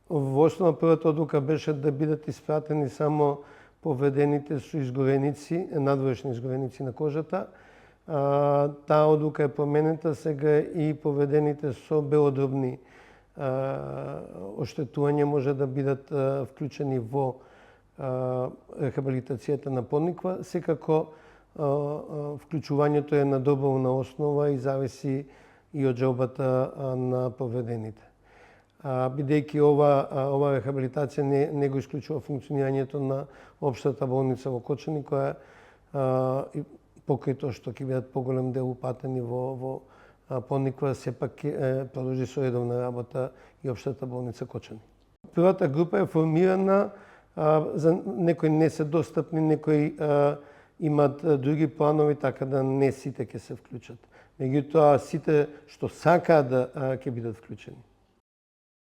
Во основа првата одлука беше да бидат испратени само повредените со изгореници, надворешни изгореници на кожата. Таа одлука е променета, сега и повредените со белодробни оштетувања може да бидат вклучени во рехабилитацијата на Пониква. Секако вклучувањето е на доброволна основа и зависи и од жалбата на повредените. Бидејќи ова рехабилитација не го исклучува функционирањето на општата болница во Кочани, која покрај тоа што ќе бидат поголем дел упатени во Пониква, сепак продолжи со редовна работа и општата болница Кочани. Првата група е формирана, за некои не се достапни, некои имат други планови, така да не сите ќе се вклучат. Меѓутоа, сите што сакаат да ќе бидат вклучени.